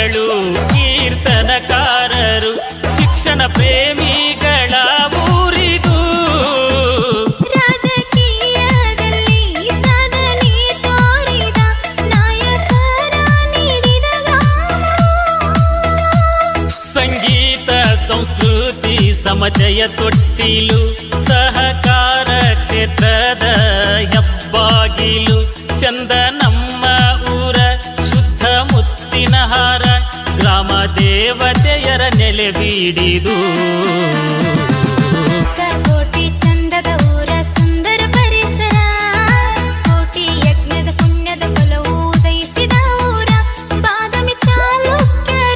ಕವಿಗಳು ಕೀರ್ತನಕಾರರು ಶಿಕ್ಷಣ ಪ್ರೇಮಿಗಳ ಊರಿದು. ರಾಜಕೀಯದಲ್ಲಿ ಸಾಧನೆ ತೋರಿದ ನಾಯಕರ ನೀಡಿದ ಗ್ರಾಮ. ಸಂಗೀತ ಸಂಸ್ಕೃತಿ ಸಮತೆಯ ತೊಟ್ಟಿಲು ಸಹಕಾರ ಕ್ಷೇತ್ರದ ಹೆಬ್ಬಾಗಿಲು. ಚಂದ ನಮ್ಮ ಊರ ಶುದ್ಧ ಮುತ್ತಿನ ಹಾರ ಗ್ರಾಮ ದೇವತೆಯರ ನೆಲೆ ಬೀಡಿದು.